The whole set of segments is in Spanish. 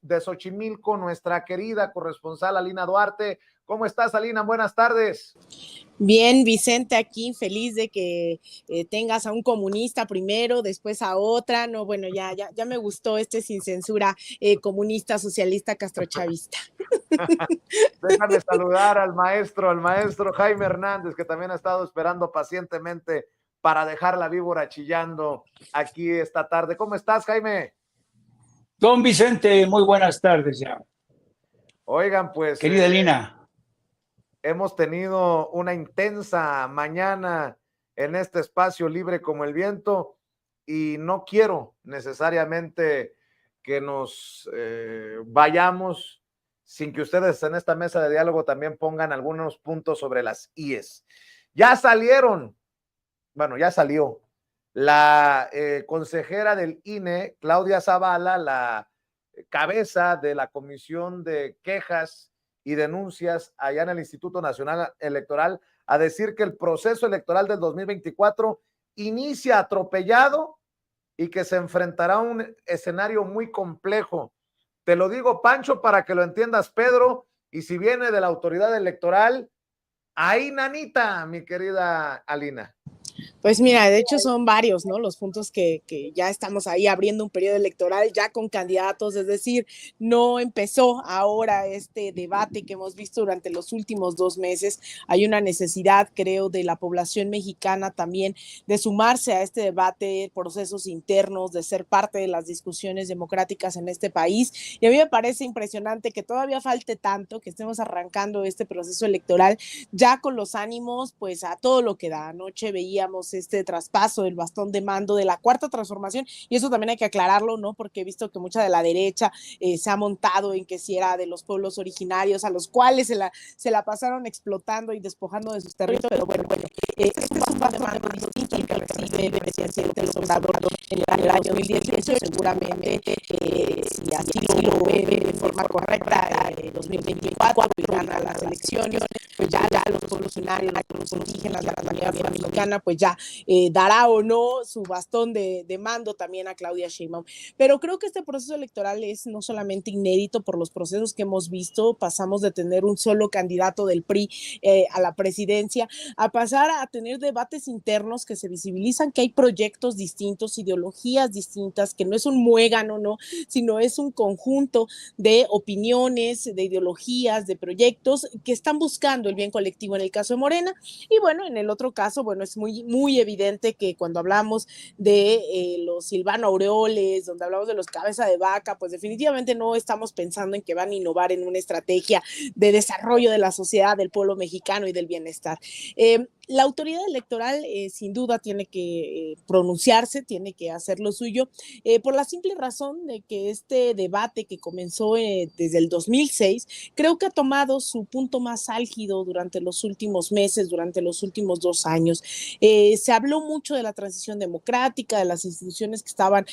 de Xochimilco, nuestra querida corresponsal Alina Duarte. ¿Cómo estás, Alina? Buenas tardes. Bien, Vicente, aquí feliz de que tengas a un comunista primero, después a otra. No, bueno, ya me gustó sin censura, comunista, socialista, castrochavista. Déjame saludar al maestro Jaime Hernández, que también ha estado esperando pacientemente para dejar la víbora chillando aquí esta tarde. ¿Cómo estás, Jaime? Don Vicente, muy buenas tardes ya. Oigan, pues querida Lina, hemos tenido una intensa mañana en este espacio libre como el viento y no quiero necesariamente que nos vayamos sin que ustedes en esta mesa de diálogo también pongan algunos puntos sobre las IES. Ya salieron, bueno, ya salió la consejera del INE, Claudia Zavala, la cabeza de la Comisión de Quejas y Denuncias allá en el Instituto Nacional Electoral, a decir que el proceso electoral del 2024 inicia atropellado y que se enfrentará a un escenario muy complejo. Te lo digo, Pancho, para que lo entiendas, Pedro, y si viene de la autoridad electoral, ahí nanita, mi querida Alina. Pues mira, de hecho son varios, ¿no? Los puntos que ya estamos ahí abriendo un periodo electoral ya con candidatos, es decir, no empezó ahora este debate que hemos visto durante los últimos 2 meses. Hay una necesidad, creo, de la población mexicana también de sumarse a este debate, procesos internos, de ser parte de las discusiones democráticas en este país. Y a mí me parece impresionante que todavía falte tanto, que estemos arrancando este proceso electoral ya con los ánimos, pues a todo lo que da. Anoche veíamos este traspaso del bastón de mando de la cuarta transformación, y eso también hay que aclararlo, ¿no? Porque he visto que mucha de la derecha se ha montado en que si era de los pueblos originarios a los cuales se la pasaron explotando y despojando de sus territorios, pero bueno, este es un bastón de mando distinto al que recibe el presidente López Obrador en el año 2018, seguramente si así lo ve de forma correcta en 2024 y gana las elecciones, pues ya los pueblos originarios, los pueblos indígenas, la comunidad mexicana, pues ya dará o no su bastón de mando también a Claudia Sheinbaum. Pero creo que este proceso electoral es no solamente inédito por los procesos que hemos visto, pasamos de tener un solo candidato del PRI a la presidencia, a pasar a tener debates internos que se visibilizan que hay proyectos distintos, ideologías distintas, que no es un muégano, ¿no? Sino es un conjunto de opiniones, de ideologías, de proyectos que están buscando el bien colectivo en el caso de Morena. Y bueno, en el otro caso, bueno, es muy evidente que cuando hablamos de los Silvano Aureoles, donde hablamos de los cabeza de vaca, pues definitivamente no estamos pensando en que van a innovar en una estrategia de desarrollo de la sociedad, del pueblo mexicano y del bienestar. La autoridad electoral sin duda tiene que pronunciarse, tiene que hacer lo suyo, por la simple razón de que este debate que comenzó desde el 2006, creo que ha tomado su punto más álgido durante los últimos meses, durante los últimos 2 años. Se habló mucho de la transición democrática, de las instituciones que estaban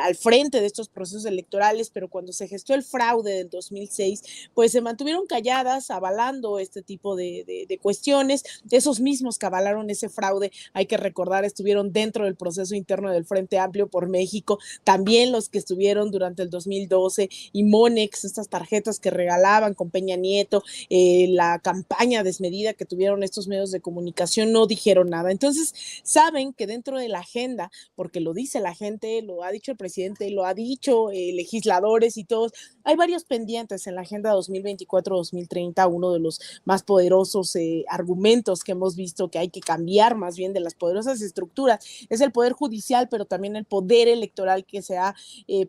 al frente de estos procesos electorales, pero cuando se gestó el fraude del 2006, pues se mantuvieron calladas, avalando este tipo de cuestiones. Esos mismos que avalaron ese fraude, hay que recordar, estuvieron dentro del proceso interno del Frente Amplio por México, también los que estuvieron durante el 2012 y Monex, estas tarjetas que regalaban con Peña Nieto, la campaña desmedida que tuvieron estos medios de comunicación, no dijeron nada. Entonces saben que dentro de la agenda, porque lo dice la gente, lo ha dicho el presidente, lo ha dicho legisladores y todos, hay varios pendientes en la agenda 2024-2030, uno de los más poderosos argumentos que hemos visto que hay que cambiar más bien de las poderosas estructuras, es el poder judicial, pero también el poder electoral que se ha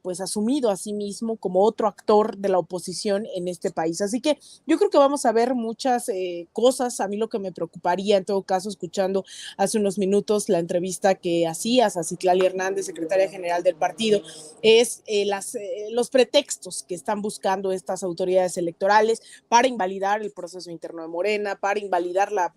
pues asumido a sí mismo como otro actor de la oposición en este país. Así que yo creo que vamos a ver muchas cosas. A mí lo que me preocuparía en todo caso, escuchando hace unos minutos la entrevista que hacías a Citlali Hernández, secretaria general del partido, es los pretextos que están buscando estas autoridades electorales para invalidar el proceso interno de Morena, para invalidar la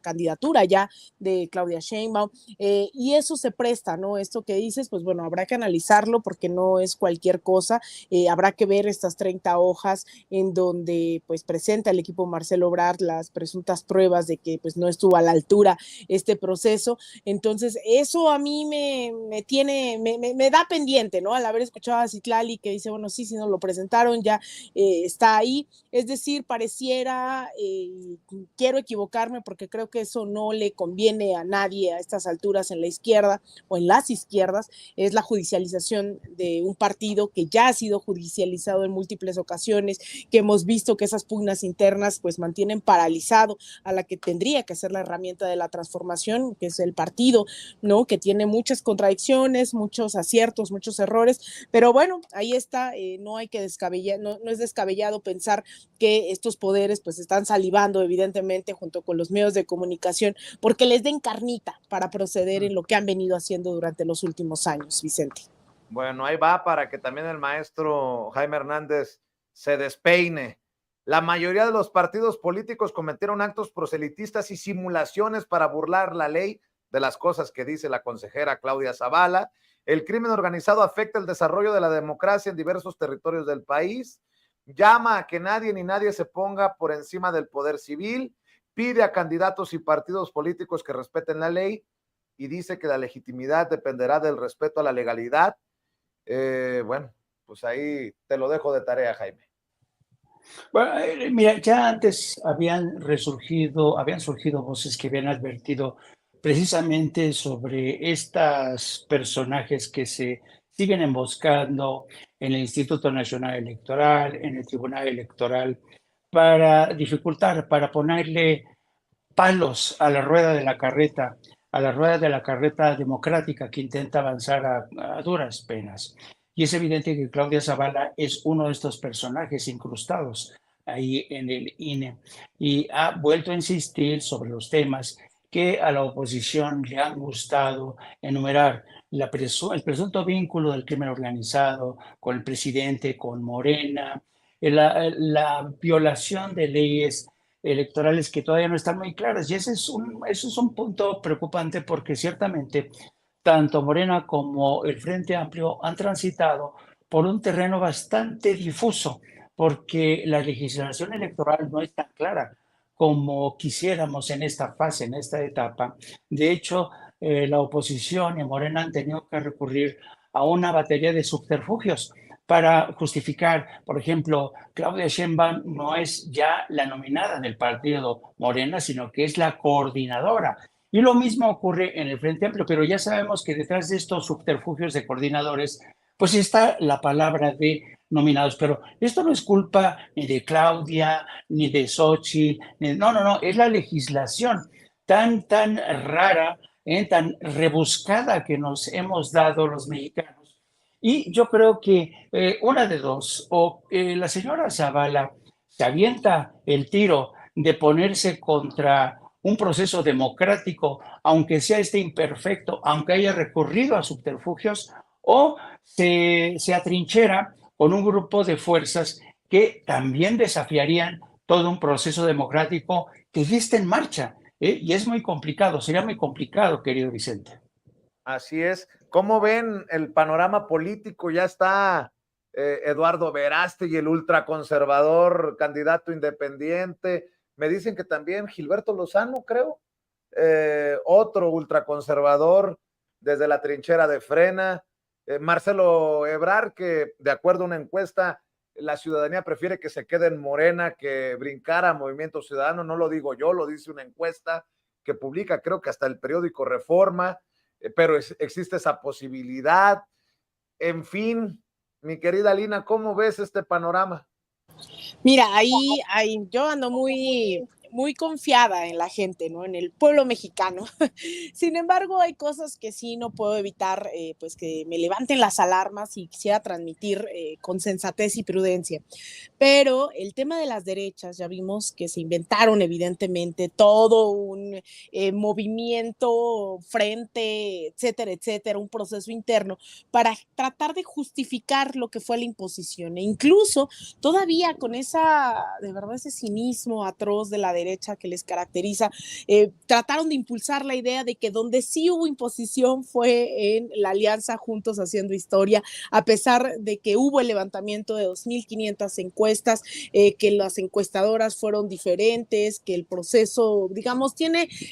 candidatura candidatura ya de Claudia Sheinbaum, y eso se presta, ¿no? Esto que dices, pues bueno, habrá que analizarlo porque no es cualquier cosa, habrá que ver estas 30 hojas en donde pues presenta el equipo Marcelo Ebrard las presuntas pruebas de que pues no estuvo a la altura este proceso. Entonces eso a mí me da pendiente, ¿no? Al haber escuchado a Citlali que dice, bueno, sí, no lo presentaron, ya está ahí, es decir, pareciera, quiero equivocarme porque creo que eso no le conviene a nadie a estas alturas en la izquierda o en las izquierdas, es la judicialización de un partido que ya ha sido judicializado en múltiples ocasiones, que hemos visto que esas pugnas internas pues mantienen paralizado a la que tendría que ser la herramienta de la transformación, que es el partido, ¿no? Que tiene muchas contradicciones, muchos aciertos, muchos errores, pero bueno, ahí está, no hay que descabellar, no es descabellado pensar que estos poderes pues están salivando evidentemente junto con los medios de comunicación porque les den carnita para proceder en lo que han venido haciendo durante los últimos años, Vicente. Bueno, ahí va para que también el maestro Jaime Hernández se despeine. La mayoría de los partidos políticos cometieron actos proselitistas y simulaciones para burlar la ley, de las cosas que dice la consejera Claudia Zavala. El crimen organizado afecta el desarrollo de la democracia en diversos territorios del país. Llama a que nadie ni nadie se ponga por encima del poder civil. Pide a candidatos y partidos políticos que respeten la ley y dice que la legitimidad dependerá del respeto a la legalidad. Bueno, pues ahí te lo dejo de tarea, Jaime. Bueno, mira, ya antes habían surgido voces que habían advertido precisamente sobre estos personajes que se siguen emboscando en el Instituto Nacional Electoral, en el Tribunal Electoral, para dificultar, para ponerle palos a la rueda de la carreta democrática que intenta avanzar a duras penas. Y es evidente que Claudia Zavala es uno de estos personajes incrustados ahí en el INE y ha vuelto a insistir sobre los temas que a la oposición le han gustado enumerar. El presunto vínculo del crimen organizado con el presidente, con Morena, la violación de leyes electorales que todavía no están muy claras. Y ese es un punto preocupante porque ciertamente tanto Morena como el Frente Amplio han transitado por un terreno bastante difuso, porque la legislación electoral no es tan clara como quisiéramos en esta fase, en esta etapa. De hecho, la oposición y Morena han tenido que recurrir a una batería de subterfugios para justificar, por ejemplo, Claudia Sheinbaum no es ya la nominada del partido Morena, sino que es la coordinadora. Y lo mismo ocurre en el Frente Amplio, pero ya sabemos que detrás de estos subterfugios de coordinadores, pues está la palabra de nominados. Pero esto no es culpa ni de Claudia, ni de Xochitl, no, es la legislación tan rara, tan rebuscada que nos hemos dado los mexicanos. Y yo creo que una de dos, o la señora Zavala se avienta el tiro de ponerse contra un proceso democrático, aunque sea este imperfecto, aunque haya recurrido a subterfugios, o se atrinchera con un grupo de fuerzas que también desafiarían todo un proceso democrático que ya está en marcha. Y es muy complicado, sería muy complicado, querido Vicente. Así es. ¿Cómo ven el panorama político? Ya está Eduardo Verástegui, el ultraconservador, candidato independiente. Me dicen que también Gilberto Lozano, creo, otro ultraconservador desde la trinchera de Frena. Marcelo Ebrard, que de acuerdo a una encuesta, la ciudadanía prefiere que se quede en Morena que brincar a Movimiento Ciudadano. No lo digo yo, lo dice una encuesta que publica, creo que hasta el periódico Reforma. Pero existe esa posibilidad. En fin, mi querida Lina, ¿cómo ves este panorama? Mira, ahí yo ando muy confiada en la gente, ¿no? En el pueblo mexicano. Sin embargo, hay cosas que sí no puedo evitar, pues que me levanten las alarmas y quisiera transmitir con sensatez y prudencia. Pero el tema de las derechas, ya vimos que se inventaron evidentemente todo un movimiento, frente, etcétera, etcétera, un proceso interno para tratar de justificar lo que fue la imposición. E incluso todavía con de verdad, ese cinismo atroz de la derecha que les caracteriza, trataron de impulsar la idea de que donde sí hubo imposición fue en la alianza Juntos Haciendo Historia, a pesar de que hubo el levantamiento de 2.500 encuestas, que las encuestadoras fueron diferentes, que el proceso, digamos,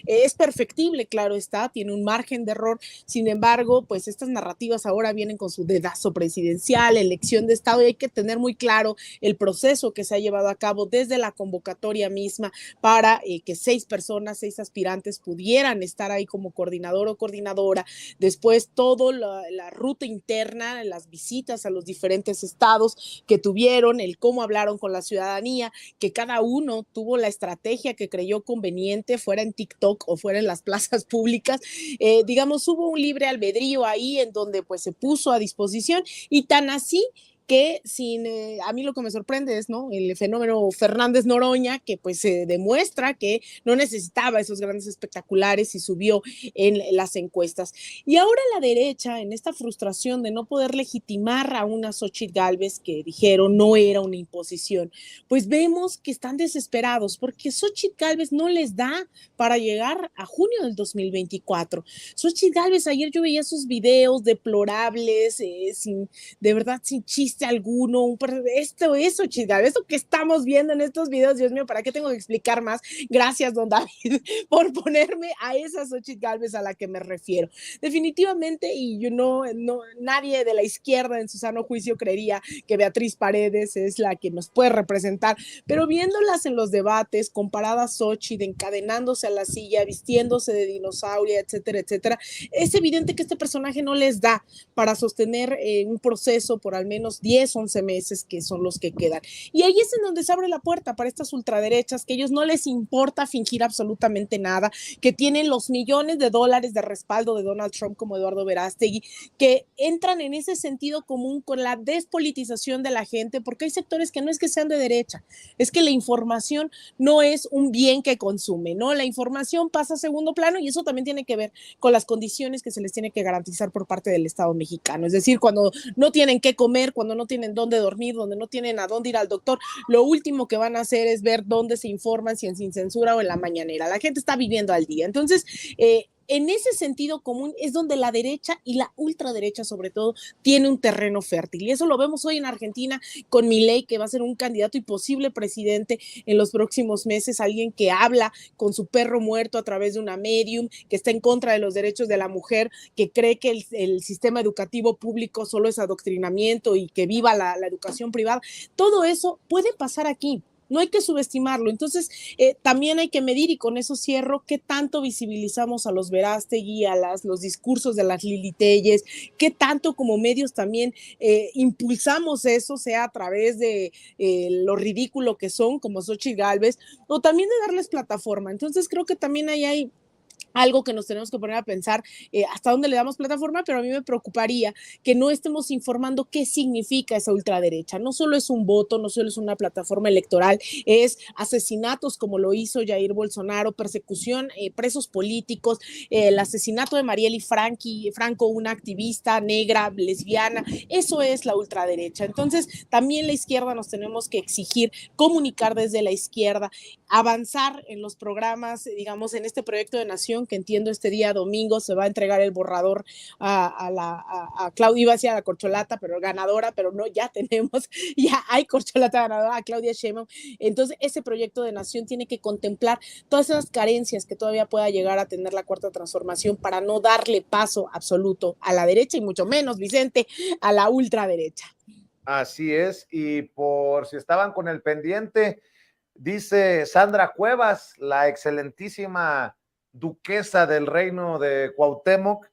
es perfectible, claro está, tiene un margen de error. Sin embargo, pues estas narrativas ahora vienen con su dedazo presidencial, elección de Estado, y hay que tener muy claro el proceso que se ha llevado a cabo desde la convocatoria misma para que 6 personas, 6 aspirantes pudieran estar ahí como coordinador o coordinadora. Después toda la ruta interna, las visitas a los diferentes estados que tuvieron, el cómo hablaron con la ciudadanía, que cada uno tuvo la estrategia que creyó conveniente, fuera en TikTok o fuera en las plazas públicas. Digamos, hubo un libre albedrío ahí en donde pues se puso a disposición, y tan así que a mí lo que me sorprende es, ¿no?, el fenómeno Fernández Noroña, que pues se demuestra que no necesitaba esos grandes espectaculares y subió en las encuestas. Y ahora la derecha, en esta frustración de no poder legitimar a una Xóchitl Gálvez que dijeron no era una imposición, pues vemos que están desesperados porque Xóchitl Gálvez no les da para llegar a junio del 2024. Xóchitl Gálvez, ayer yo veía sus videos deplorables, de verdad sin chiste alguno, esto que estamos viendo en estos videos, Dios mío, ¿para qué tengo que explicar más? Gracias, don David, por ponerme a esa Xóchitl Gálvez a la que me refiero. Definitivamente, y nadie de la izquierda en su sano juicio creería que Beatriz Paredes es la que nos puede representar, pero viéndolas en los debates, comparada a Xóchitl, encadenándose a la silla, vistiéndose de dinosaurio, etcétera, etcétera, es evidente que este personaje no les da para sostener un proceso por al menos 10, 11 meses, que son los que quedan. Y ahí es en donde se abre la puerta para estas ultraderechas, que a ellos no les importa fingir absolutamente nada, que tienen los millones de dólares de respaldo de Donald Trump como Eduardo Verástegui, que entran en ese sentido común con la despolitización de la gente, porque hay sectores que no es que sean de derecha, es que la información no es un bien que consume, ¿no? La información pasa a segundo plano, y eso también tiene que ver con las condiciones que se les tiene que garantizar por parte del Estado mexicano. Es decir, cuando no tienen qué comer, cuando no tienen dónde dormir, donde no tienen a dónde ir al doctor, lo último que van a hacer es ver dónde se informan, si en Sin Censura o en La Mañanera. La gente está viviendo al día. Entonces, en ese sentido común es donde la derecha y la ultraderecha sobre todo tiene un terreno fértil, y eso lo vemos hoy en Argentina con Milei, que va a ser un candidato y posible presidente en los próximos meses, alguien que habla con su perro muerto a través de una medium, que está en contra de los derechos de la mujer, que cree que el sistema educativo público solo es adoctrinamiento y que viva la educación privada. Todo eso puede pasar aquí. No hay que subestimarlo. Entonces, también hay que medir, y con eso cierro, qué tanto visibilizamos a los Verástegui, a los discursos de las Lili Téllez, qué tanto como medios también impulsamos eso, sea a través de lo ridículo que son, como Xóchitl Gálvez, o también de darles plataforma. Entonces, creo que también ahí hay algo que nos tenemos que poner a pensar, hasta dónde le damos plataforma, pero a mí me preocuparía que no estemos informando qué significa esa ultraderecha. No solo es un voto, no solo es una plataforma electoral, es asesinatos como lo hizo Jair Bolsonaro, persecución, presos políticos, el asesinato de Marielle Franco, una activista negra, lesbiana. Eso es la ultraderecha. Entonces, también la izquierda nos tenemos que exigir comunicar desde la izquierda, avanzar en los programas, digamos, en este proyecto de nación, que entiendo este día domingo se va a entregar el borrador a Claudia, iba a decir a la corcholata, pero ganadora, pero no, ya hay corcholata ganadora, a Claudia Sheinbaum. Entonces, ese proyecto de nación tiene que contemplar todas esas carencias que todavía pueda llegar a tener la Cuarta Transformación, para no darle paso absoluto a la derecha, y mucho menos, Vicente, a la ultraderecha. Así es, y por si estaban con el pendiente, dice Sandra Cuevas, la excelentísima duquesa del reino de Cuauhtémoc,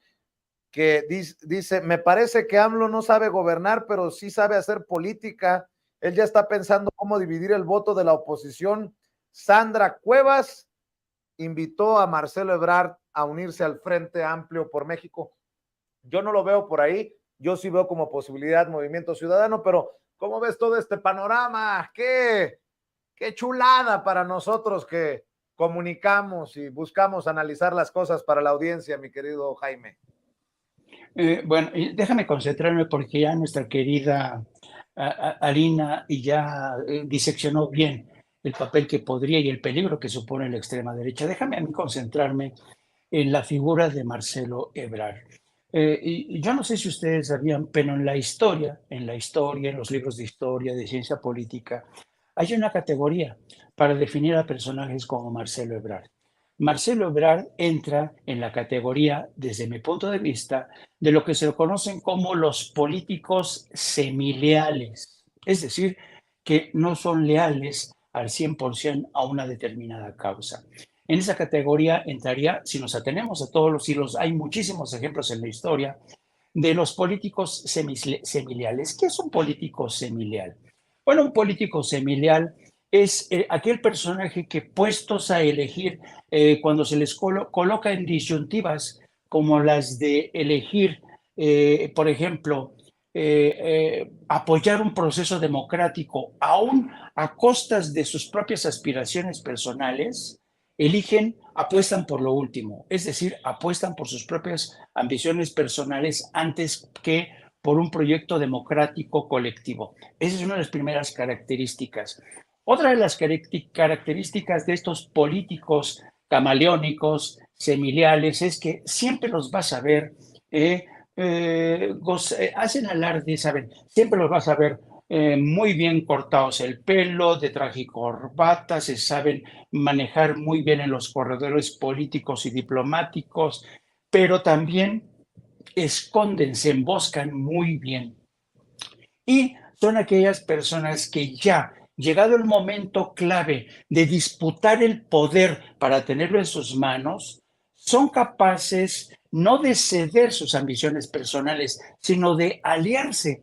que dice, me parece que AMLO no sabe gobernar, pero sí sabe hacer política. Él ya está pensando cómo dividir el voto de la oposición. Sandra Cuevas invitó a Marcelo Ebrard a unirse al Frente Amplio por México. Yo no lo veo por ahí, yo sí veo como posibilidad Movimiento Ciudadano, pero ¿Cómo ves todo este panorama? Qué chulada para nosotros que comunicamos y buscamos analizar las cosas para la audiencia, mi querido Jaime. Bueno, déjame concentrarme porque ya nuestra querida Alina ya diseccionó bien el papel que podría y el peligro que supone la extrema derecha. Déjame a mí concentrarme en la figura de Marcelo Ebrard. Y yo no sé si ustedes sabían, pero en la historia, en los libros de historia, de ciencia política, hay una categoría para definir a personajes como Marcelo Ebrard. Marcelo Ebrard entra en la categoría, desde mi punto de vista, de lo que se conocen como los políticos semileales, es decir, que no son leales al 100% a una determinada causa. En esa categoría entraría, si nos atenemos a todos los hilos, hay muchísimos ejemplos en la historia de los políticos semileales. ¿Qué es un político semileal? Bueno, un político semileal es aquel personaje que puestos a elegir, cuando se les coloca en disyuntivas como las de elegir, por ejemplo, apoyar un proceso democrático aún a costas de sus propias aspiraciones personales, apuestan por lo último, es decir, apuestan por sus propias ambiciones personales antes que por un proyecto democrático colectivo. Esa es una de las primeras características. Otra de las características de estos políticos camaleónicos, semileales, es que siempre los vas a ver, hacen alarde, ¿saben? Siempre los vas a ver muy bien cortados el pelo, de traje y corbata, se saben manejar muy bien en los corredores políticos y diplomáticos, pero también esconden, se emboscan muy bien. Y son aquellas personas que ya, llegado el momento clave de disputar el poder para tenerlo en sus manos, son capaces no de ceder sus ambiciones personales, sino de aliarse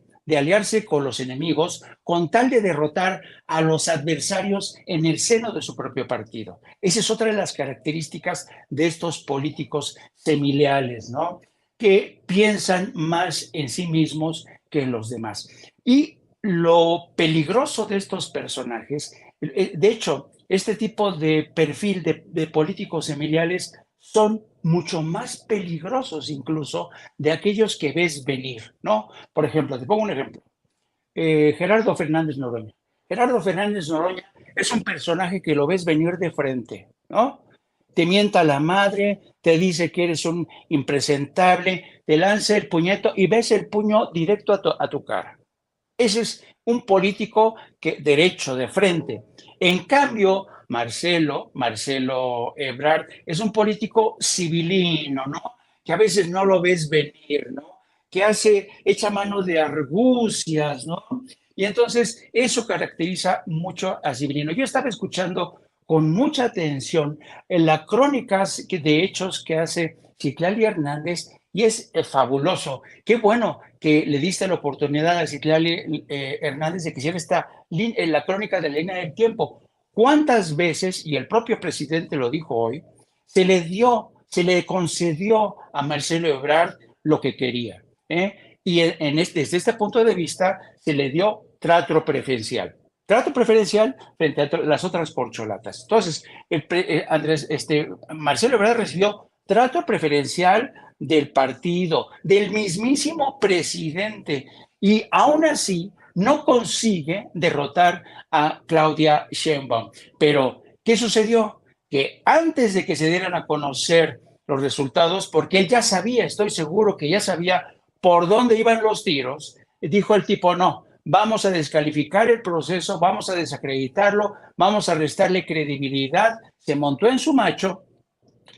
con los enemigos con tal de derrotar a los adversarios en el seno de su propio partido. Esa es otra de las características de estos políticos semileales, ¿no? Que piensan más en sí mismos que en los demás. Y lo peligroso de estos personajes, de hecho, este tipo de perfil de políticos semileales son mucho más peligrosos incluso de aquellos que ves venir, ¿no? Por ejemplo, te pongo un ejemplo. Gerardo Fernández Noroña. Gerardo Fernández Noroña es un personaje que lo ves venir de frente, ¿no? Te mienta la madre, te dice que eres un impresentable, te lanza el puñeto y ves el puño directo a tu cara. Ese es un político derecho, de frente. En cambio, Marcelo Ebrard es un político civilino, ¿no? Que a veces no lo ves venir, ¿no? Que echa mano de argucias, ¿no? Y entonces eso caracteriza mucho a Civilino. Yo estaba escuchando con mucha atención en las crónicas de hechos que hace Citlali Hernández y es fabuloso. Qué bueno que le diste la oportunidad a Citlali Hernández de que hiciera la crónica de la línea del tiempo. ¿Cuántas veces, y el propio presidente lo dijo hoy, se le concedió a Marcelo Ebrard lo que quería? Y desde este punto de vista se le dio trato preferencial frente a las otras corcholatas. Entonces, Marcelo Ebrard recibió trato preferencial del partido, del mismísimo presidente, y aún así no consigue derrotar a Claudia Sheinbaum. Pero, ¿qué sucedió? Que antes de que se dieran a conocer los resultados, porque él ya sabía, estoy seguro que ya sabía por dónde iban los tiros, dijo el tipo, no, vamos a descalificar el proceso, vamos a desacreditarlo, vamos a restarle credibilidad, se montó en su macho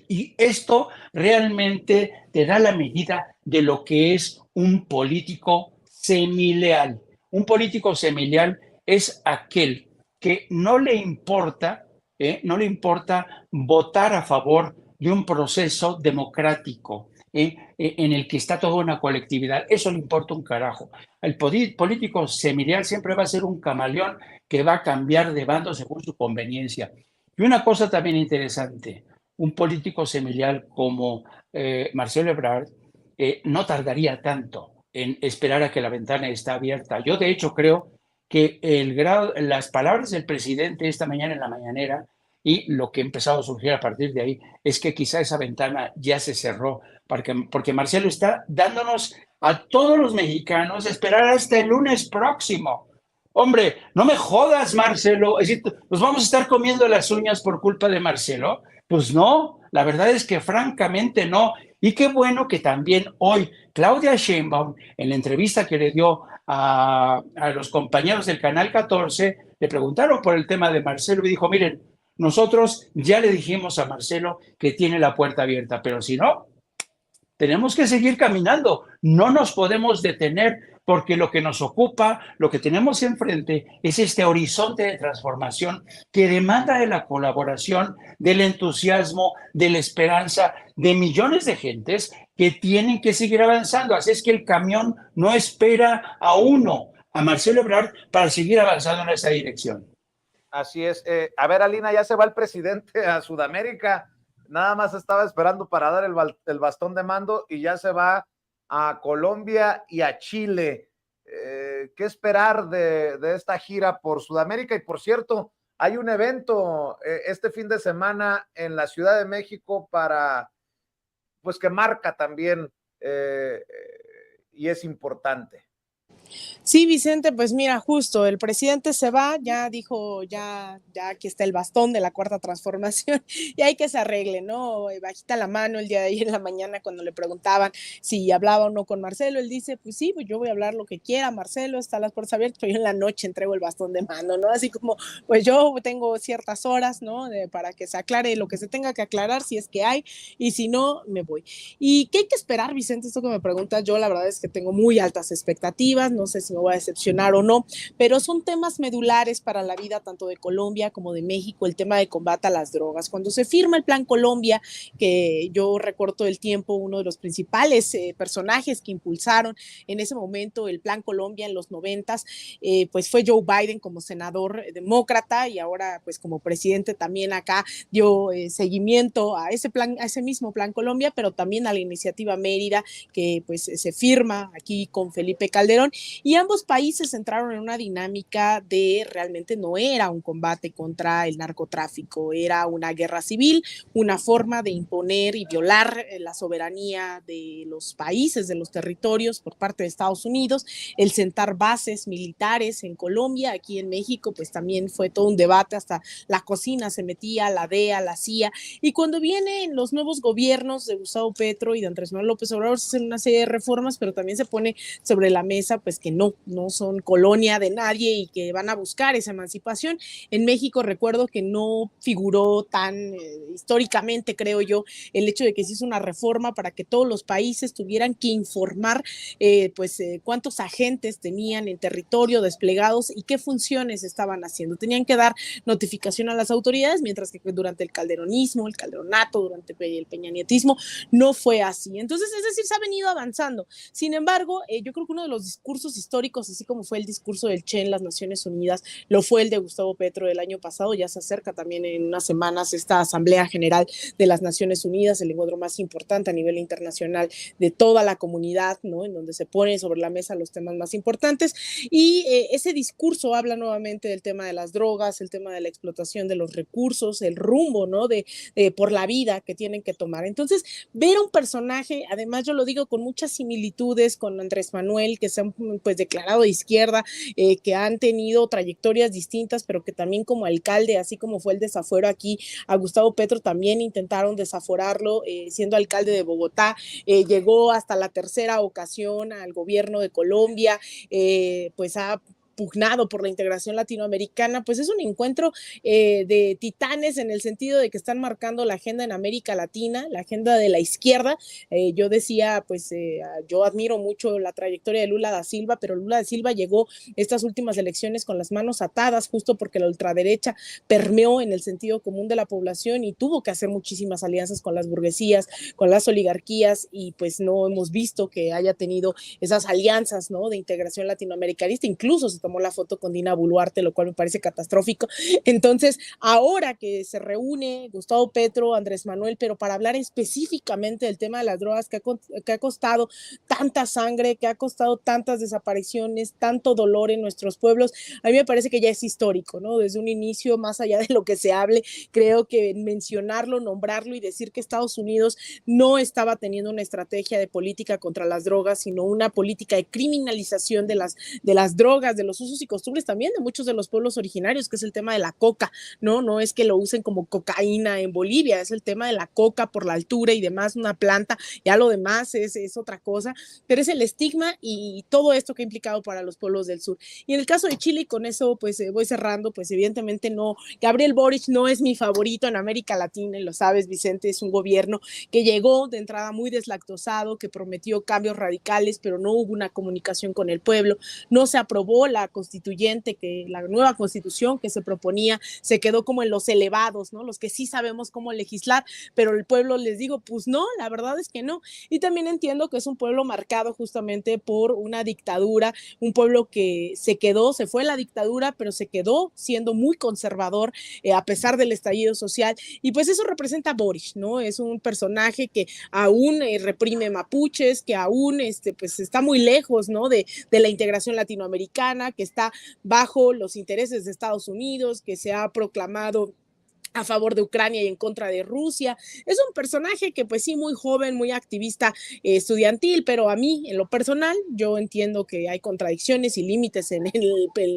y esto realmente te da la medida de lo que es un político semileal. Un político semileal es aquel que no le importa votar a favor de un proceso democrático en el que está toda una colectividad. Eso le importa un carajo. El político semileal siempre va a ser un camaleón que va a cambiar de bando según su conveniencia. Y una cosa también interesante, un político semileal como Marcelo Ebrard no tardaría tanto en esperar a que la ventana esté abierta. Yo, de hecho, creo que las palabras del presidente esta mañana en la mañanera y lo que ha empezado a surgir a partir de ahí es que quizá esa ventana ya se cerró, porque Marcelo está dándonos a todos los mexicanos esperar hasta el lunes próximo. Hombre, no me jodas, Marcelo. Es decir, ¿nos vamos a estar comiendo las uñas por culpa de Marcelo? Pues no, la verdad es que francamente no. Y qué bueno que también hoy Claudia Sheinbaum, en la entrevista que le dio a los compañeros del Canal 14, le preguntaron por el tema de Marcelo y dijo, miren, nosotros ya le dijimos a Marcelo que tiene la puerta abierta, pero si no, tenemos que seguir caminando, no nos podemos detener porque lo que nos ocupa, lo que tenemos enfrente es este horizonte de transformación que demanda de la colaboración, del entusiasmo, de la esperanza de millones de gentes que tienen que seguir avanzando. Así es que el camión no espera a uno, a Marcelo Ebrard, para seguir avanzando en esa dirección. Así es. A ver, Alina, ya se va el presidente a Sudamérica. Nada más estaba esperando para dar el bastón de mando y ya se va a Colombia y a Chile. ¿Qué esperar de esta gira por Sudamérica? Y por cierto, hay un evento este fin de semana en la Ciudad de México pues que marca también y es importante. Sí, Vicente, pues mira, justo el presidente se va, ya dijo, ya aquí está el bastón de la cuarta transformación y hay que se arregle, ¿no? Bajita la mano el día de ayer en la mañana cuando le preguntaban si hablaba o no con Marcelo, él dice, pues sí, pues yo voy a hablar lo que quiera, Marcelo, está las puertas abiertas, pero yo en la noche entrego el bastón de mano, ¿no? Así como, pues yo tengo ciertas horas, ¿no? Para que se aclare lo que se tenga que aclarar, si es que hay, y si no, me voy. ¿Y qué hay que esperar, Vicente? Esto que me preguntas, yo la verdad es que tengo muy altas expectativas, no sé si me voy a decepcionar o no, pero son temas medulares para la vida tanto de Colombia como de México, el tema de combate a las drogas. Cuando se firma el Plan Colombia, que yo recorto el tiempo, uno de los principales personajes que impulsaron en ese momento el Plan Colombia en los 90s, pues fue Joe Biden como senador demócrata y ahora pues como presidente también acá dio seguimiento a ese plan, a ese mismo Plan Colombia, pero también a la iniciativa Mérida que pues se firma aquí con Felipe Calderón y ambos países entraron en una dinámica de realmente no era un combate contra el narcotráfico, era una guerra civil, una forma de imponer y violar la soberanía de los países, de los territorios por parte de Estados Unidos, el sentar bases militares en Colombia, aquí en México pues también fue todo un debate, hasta la cocina se metía, la DEA, la CIA, y cuando vienen los nuevos gobiernos de Gustavo Petro y de Andrés Manuel López Obrador se hacen una serie de reformas, pero también se pone sobre la mesa pues que no son colonia de nadie y que van a buscar esa emancipación. En México recuerdo que no figuró tan históricamente, creo yo, el hecho de que se hizo una reforma para que todos los países tuvieran que informar cuántos agentes tenían en territorio desplegados y qué funciones estaban haciendo. Tenían que dar notificación a las autoridades, mientras que durante el calderonismo, el calderonato, durante el peñanietismo, no fue así. Entonces, es decir, se ha venido avanzando. Sin embargo, yo creo que uno de los discursos históricos, así como fue el discurso del Che en las Naciones Unidas, lo fue el de Gustavo Petro del año pasado, ya se acerca también en unas semanas esta Asamblea General de las Naciones Unidas, el encuentro más importante a nivel internacional de toda la comunidad, ¿no? En donde se ponen sobre la mesa los temas más importantes y ese discurso habla nuevamente del tema de las drogas, el tema de la explotación de los recursos, el rumbo, ¿no? Por la vida que tienen que tomar. Entonces, ver a un personaje, además yo lo digo con muchas similitudes con Andrés Manuel, que se han pues declarado de izquierda, que han tenido trayectorias distintas, pero que también como alcalde, así como fue el desafuero aquí a Gustavo Petro, también intentaron desaforarlo siendo alcalde de Bogotá, llegó hasta la tercera ocasión al gobierno de Colombia, pues ha pugnado por la integración latinoamericana, pues es un encuentro de titanes en el sentido de que están marcando la agenda en América Latina, la agenda de la izquierda. Yo decía, pues yo admiro mucho la trayectoria de Lula da Silva, pero Lula da Silva llegó estas últimas elecciones con las manos atadas, justo porque la ultraderecha permeó en el sentido común de la población y tuvo que hacer muchísimas alianzas con las burguesías, con las oligarquías, y pues no hemos visto que haya tenido esas alianzas, ¿no? De integración latinoamericanista, incluso se tomó la foto con Dina Boluarte, lo cual me parece catastrófico. Entonces, ahora que se reúne Gustavo Petro, Andrés Manuel, pero para hablar específicamente del tema de las drogas que ha costado tanta sangre, que ha costado tantas desapariciones, tanto dolor en nuestros pueblos, a mí me parece que ya es histórico, ¿no? Desde un inicio, más allá de lo que se hable, creo que mencionarlo, nombrarlo y decir que Estados Unidos no estaba teniendo una estrategia de política contra las drogas, sino una política de criminalización de las drogas, de los usos y costumbres también de muchos de los pueblos originarios, que es el tema de la coca, ¿no? No es que lo usen como cocaína en Bolivia, es el tema de la coca por la altura y demás, una planta, ya lo demás es otra cosa, pero es el estigma y todo esto que ha implicado para los pueblos del sur. Y en el caso de Chile, y con eso pues voy cerrando, pues evidentemente no, Gabriel Boric no es mi favorito en América Latina, y lo sabes, Vicente, es un gobierno que llegó de entrada muy deslactosado, que prometió cambios radicales, pero no hubo una comunicación con el pueblo, no se aprobó la constituyente, que la nueva constitución que se proponía, se quedó como en los elevados, ¿no? Los que sí sabemos cómo legislar, pero el pueblo les digo, pues no, la verdad es que no. Y también entiendo que es un pueblo marcado justamente por una dictadura, un pueblo que se fue la dictadura, pero se quedó siendo muy conservador a pesar del estallido social, y pues eso representa a Boric, ¿no? Es un personaje que aún reprime mapuches, que aún pues está muy lejos, ¿no? De la integración latinoamericana, que está bajo los intereses de Estados Unidos, que se ha proclamado a favor de Ucrania y en contra de Rusia. Es un personaje que pues sí, muy joven, muy activista estudiantil, pero a mí, en lo personal, yo entiendo que hay contradicciones y límites en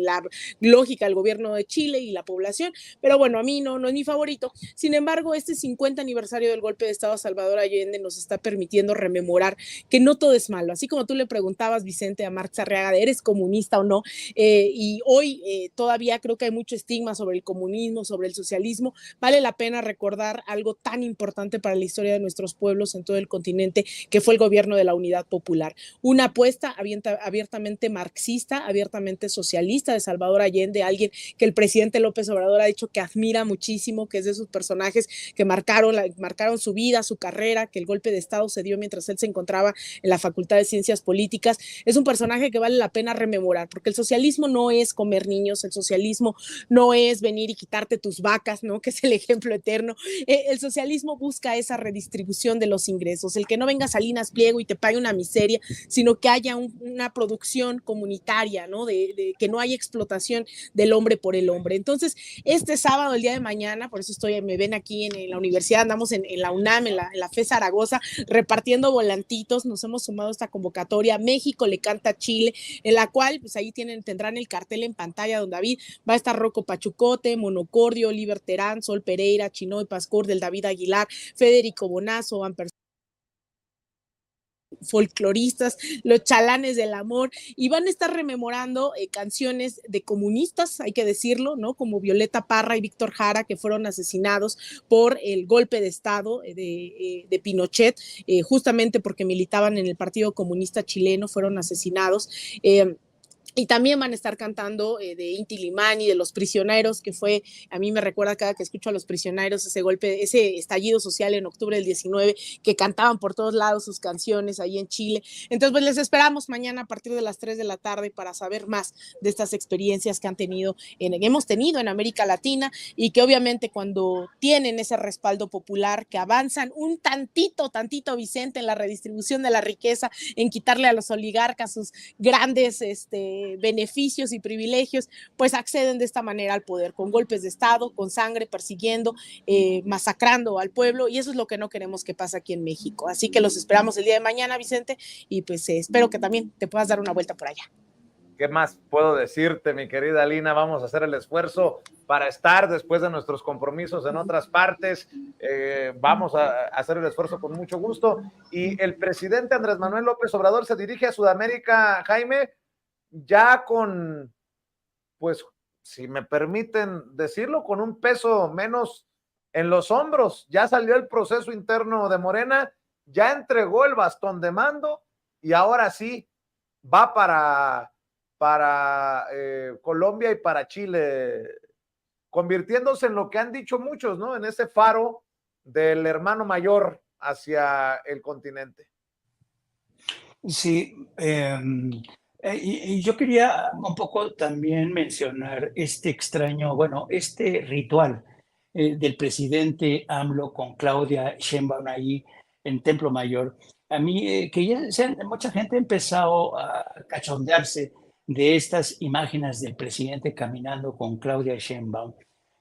la lógica del gobierno de Chile y la población, pero bueno, a mí no es mi favorito. Sin embargo, este 50 aniversario del golpe de Estado a Salvador Allende nos está permitiendo rememorar que no todo es malo. Así como tú le preguntabas, Vicente, a Marx Arriaga, ¿eres comunista o no? Y hoy todavía creo que hay mucho estigma sobre el comunismo, sobre el socialismo. Vale la pena recordar algo tan importante para la historia de nuestros pueblos en todo el continente, que fue el gobierno de la Unidad Popular. Una apuesta abiertamente marxista, abiertamente socialista de Salvador Allende, alguien que el presidente López Obrador ha dicho que admira muchísimo, que es de esos personajes que marcaron su vida, su carrera, que el golpe de Estado se dio mientras él se encontraba en la Facultad de Ciencias Políticas. Es un personaje que vale la pena rememorar, porque el socialismo no es comer niños, el socialismo no es venir y quitarte tus vacas, ¿no? Que es el ejemplo eterno. El socialismo busca esa redistribución de los ingresos, el que no venga Salinas Pliego y te pague una miseria, sino que haya una producción comunitaria, ¿no? De que no haya explotación del hombre por el hombre. Entonces, este sábado, el día de mañana, por eso me ven aquí en la universidad, andamos en la UNAM, en la FE Zaragoza, repartiendo volantitos, nos hemos sumado a esta convocatoria, México le canta a Chile, en la cual, pues ahí tendrán el cartel en pantalla, don David, va a estar Rocco Pachucote, Monocordio, Oliver Terán, Sol Pereira, Chinoy Pascor, del David Aguilar, Federico Bonazo, Van folcloristas, los chalanes del amor, y van a estar rememorando canciones de comunistas, hay que decirlo, ¿no? Como Violeta Parra y Víctor Jara, que fueron asesinados por el golpe de Estado de Pinochet, justamente porque militaban en el Partido Comunista Chileno, fueron asesinados. Y también van a estar cantando de Inti Limani, de Los Prisioneros, que fue, a mí me recuerda cada que escucho a Los Prisioneros, ese golpe, ese estallido social en octubre del 19, que cantaban por todos lados sus canciones ahí en Chile. Entonces, pues les esperamos mañana a partir de las 3 de la tarde para saber más de estas experiencias que hemos tenido en América Latina, y que obviamente cuando tienen ese respaldo popular, que avanzan un tantito, Vicente, en la redistribución de la riqueza, en quitarle a los oligarcas sus grandes beneficios y privilegios, pues acceden de esta manera al poder, con golpes de Estado, con sangre, persiguiendo, masacrando al pueblo, y eso es lo que no queremos que pase aquí en México. Así que los esperamos el día de mañana, Vicente, y pues espero que también te puedas dar una vuelta por allá. ¿Qué más puedo decirte, mi querida Lina? Vamos a hacer el esfuerzo para estar después de nuestros compromisos en otras partes. Vamos a hacer el esfuerzo con mucho gusto. Y el presidente Andrés Manuel López Obrador se dirige a Sudamérica, Jaime, ya con, pues, si me permiten decirlo, con un peso menos en los hombros. Ya salió el proceso interno de Morena, ya entregó el bastón de mando y ahora sí va para Colombia y para Chile, convirtiéndose en lo que han dicho muchos, ¿no? En ese faro del hermano mayor hacia el continente. Sí, Y yo quería un poco también mencionar este extraño, bueno, este ritual del presidente AMLO con Claudia Sheinbaum ahí en Templo Mayor. A mí, que ya mucha gente ha empezado a cachondearse de estas imágenes del presidente caminando con Claudia Sheinbaum.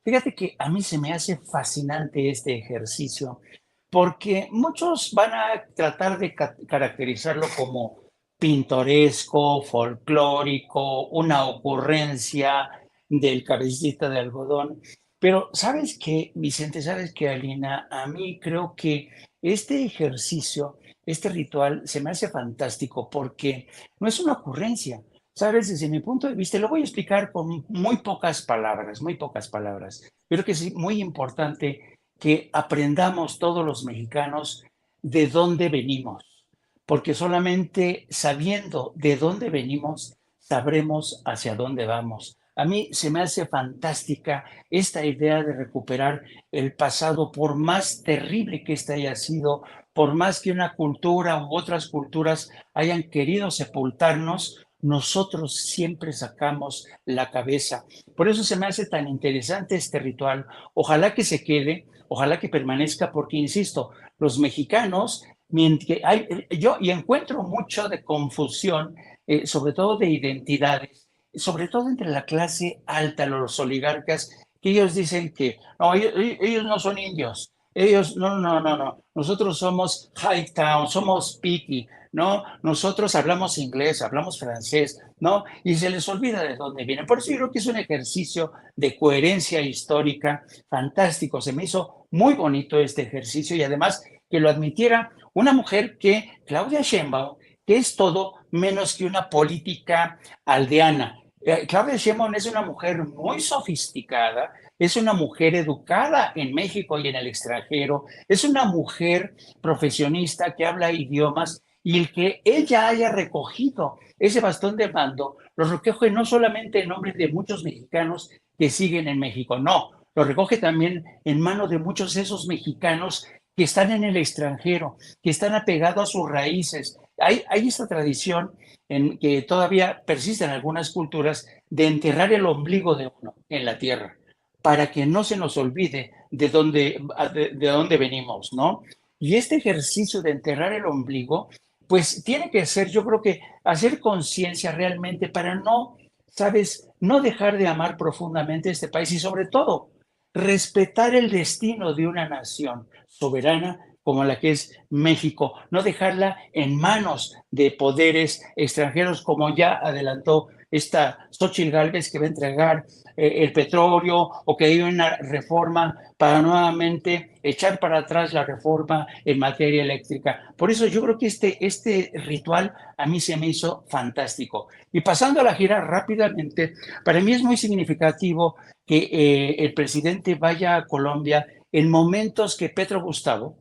Fíjate que a mí se me hace fascinante este ejercicio, porque muchos van a tratar de caracterizarlo como pintoresco, folclórico, una ocurrencia del cabecita de algodón. Pero ¿sabes qué, Vicente? ¿Sabes qué, Alina? A mí creo que este ejercicio, este ritual, se me hace fantástico porque no es una ocurrencia. ¿Sabes? Desde mi punto de vista, lo voy a explicar con muy pocas palabras, muy pocas palabras. Creo que es muy importante que aprendamos todos los mexicanos de dónde venimos, porque solamente sabiendo de dónde venimos, sabremos hacia dónde vamos. A mí se me hace fantástica esta idea de recuperar el pasado, por más terrible que éste haya sido, por más que una cultura u otras culturas hayan querido sepultarnos, nosotros siempre sacamos la cabeza. Por eso se me hace tan interesante este ritual. Ojalá que se quede, ojalá que permanezca, porque, insisto, los mexicanos yo y encuentro mucho de confusión, sobre todo de identidades, sobre todo entre la clase alta, los oligarcas, que ellos dicen que no, ellos no son indios, ellos no, nosotros somos Hightown, somos Piqui, ¿no? Nosotros hablamos inglés, hablamos francés, ¿no? Y se les olvida de dónde vienen. Por eso yo creo que es un ejercicio de coherencia histórica fantástico. Se me hizo muy bonito este ejercicio y además que lo admitiera una mujer Claudia Sheinbaum, que es todo menos que una política aldeana. Claudia Sheinbaum es una mujer muy sofisticada, es una mujer educada en México y en el extranjero, es una mujer profesionista que habla idiomas y el que ella haya recogido ese bastón de mando, lo recoge no solamente en nombre de muchos mexicanos que siguen en México, no, lo recoge también en manos de muchos de esos mexicanos que están en el extranjero, que están apegados a sus raíces. Hay esta tradición que todavía persiste en algunas culturas de enterrar el ombligo de uno en la tierra para que no se nos olvide de dónde venimos, ¿no? Y este ejercicio de enterrar el ombligo, pues tiene que ser, yo creo que hacer conciencia realmente para no, sabes, no dejar de amar profundamente este país y sobre todo respetar el destino de una nación soberana como la que es México, no dejarla en manos de poderes extranjeros, como ya adelantó esta Xóchitl Gálvez, que va a entregar el petróleo, o que hay una reforma para nuevamente echar para atrás la reforma en materia eléctrica. Por eso yo creo que este ritual a mí se me hizo fantástico. Y pasando a la gira rápidamente, para mí es muy significativo que el presidente vaya a Colombia en momentos que Petro Gustavo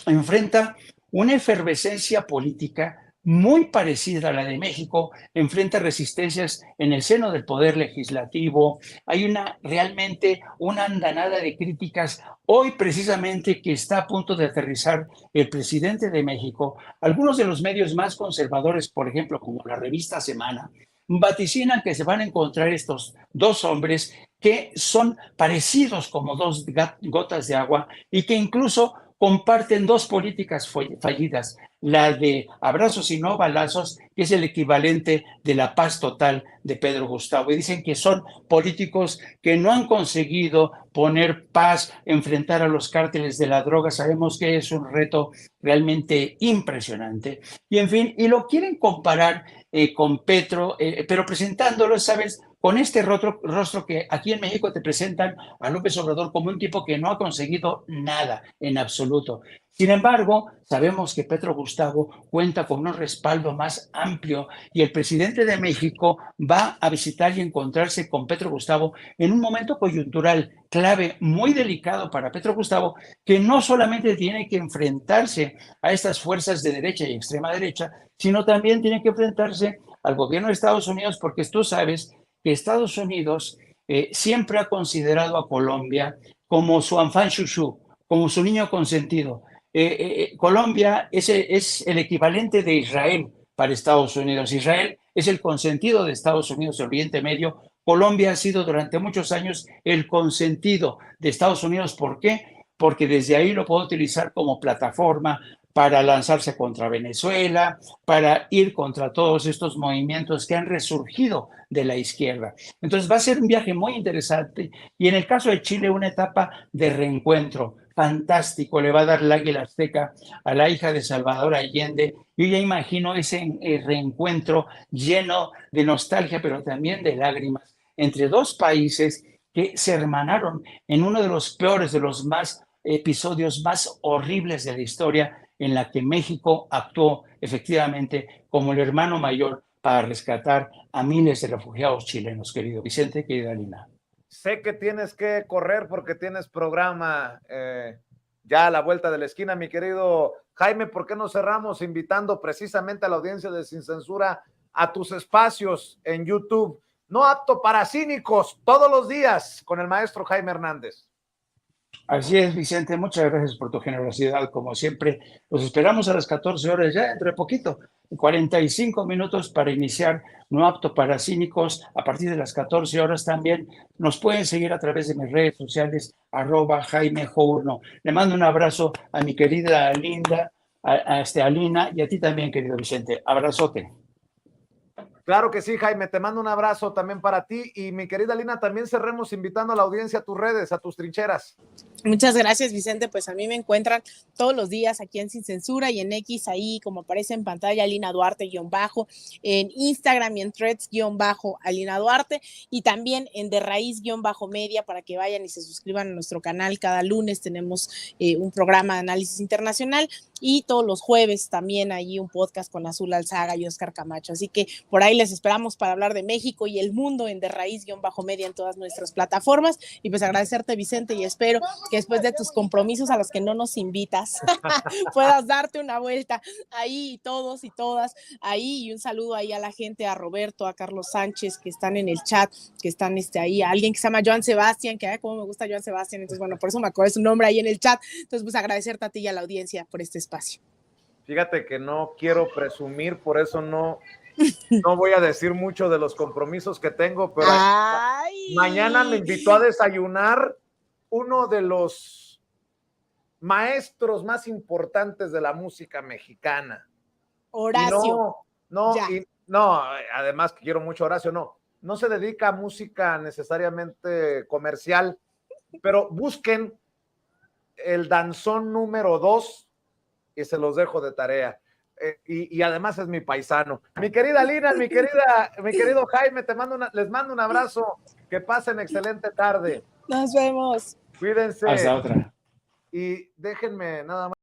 enfrenta una efervescencia política muy parecida a la de México, enfrenta resistencias en el seno del poder legislativo, hay realmente una andanada de críticas. Hoy precisamente que está a punto de aterrizar el presidente de México, algunos de los medios más conservadores, por ejemplo, como la revista Semana, vaticinan que se van a encontrar estos dos hombres que son parecidos como dos gotas de agua y que incluso comparten dos políticas fallidas, la de abrazos y no balazos, que es el equivalente de la paz total de Pedro Gustavo. Y dicen que son políticos que no han conseguido poner paz, enfrentar a los cárteles de la droga. Sabemos que es un reto realmente impresionante. Y en fin, y lo quieren comparar con Petro, pero presentándolo, ¿sabes?, con este rostro que aquí en México te presentan a López Obrador como un tipo que no ha conseguido nada en absoluto. Sin embargo, sabemos que Petro Gustavo cuenta con un respaldo más amplio y el presidente de México va a visitar y encontrarse con Petro Gustavo en un momento coyuntural clave, muy delicado para Petro Gustavo, que no solamente tiene que enfrentarse a estas fuerzas de derecha y extrema derecha, sino también tiene que enfrentarse al gobierno de Estados Unidos, porque tú sabes que Estados Unidos siempre ha considerado a Colombia como su enfant chouchou, como su niño consentido. Colombia es el equivalente de Israel para Estados Unidos. Israel es el consentido de Estados Unidos en Oriente Medio. Colombia ha sido durante muchos años el consentido de Estados Unidos. ¿Por qué? Porque desde ahí lo puede utilizar como plataforma para lanzarse contra Venezuela, para ir contra todos estos movimientos que han resurgido de la izquierda. Entonces va a ser un viaje muy interesante y en el caso de Chile una etapa de reencuentro fantástico. Le va a dar el águila azteca a la hija de Salvador Allende. Yo ya imagino ese reencuentro lleno de nostalgia, pero también de lágrimas, entre dos países que se hermanaron en uno de los peores, de los más episodios más horribles de la historia, en la que México actuó efectivamente como el hermano mayor para rescatar a miles de refugiados chilenos, querido Vicente, querida Lina. Sé que tienes que correr porque tienes programa ya a la vuelta de la esquina, mi querido Jaime. ¿Por qué no cerramos invitando precisamente a la audiencia de Sin Censura a tus espacios en YouTube? No apto para cínicos, todos los días con el maestro Jaime Hernández. Así es, Vicente, muchas gracias por tu generosidad, como siempre. Los esperamos a las 14 horas, ya dentro de poquito, 45 minutos para iniciar No Apto para Cínicos. A partir de las 14 horas también nos pueden seguir a través de mis redes sociales, @Jaime Journo. Le mando un abrazo a mi querida Linda, a Lina, y a ti también, querido Vicente. Abrazote. Claro que sí, Jaime, te mando un abrazo también para ti y mi querida Lina, también cerremos invitando a la audiencia a tus redes, a tus trincheras. Muchas gracias, Vicente. Pues a mí me encuentran todos los días aquí en Sin Censura y en X, ahí como aparece en pantalla, Alina Duarte _, en Instagram y en Threads _Alina Duarte, y también en De Raíz _media para que vayan y se suscriban a nuestro canal. Cada lunes tenemos un programa de análisis internacional y todos los jueves también ahí un podcast con Azul Alzaga y Oscar Camacho. Así que por ahí les esperamos para hablar de México y el mundo en De Raíz _media en todas nuestras plataformas. Y pues agradecerte, Vicente, y espero que después de tus compromisos a los que no nos invitas puedas darte una vuelta ahí, todos y todas ahí, y un saludo ahí a la gente, a Roberto, a Carlos Sánchez, que están en el chat, que están ahí, a alguien que se llama Joan Sebastián, que como me gusta Joan Sebastián, entonces bueno, por eso me acuerdo de su nombre ahí en el chat. Entonces pues agradecerte a ti y a la audiencia por este espacio. Fíjate que no quiero presumir, por eso no voy a decir mucho de los compromisos que tengo, pero mañana me invitó a desayunar uno de los maestros más importantes de la música mexicana. Horacio. No, además que quiero mucho a Horacio, no se dedica a música necesariamente comercial, pero busquen el danzón número 2 y se los dejo de tarea. Y además es mi paisano. Mi querida Lina, mi querido Jaime, les mando un abrazo. Que pasen excelente tarde. Nos vemos. Cuídense. Hasta otra. Y déjenme nada más.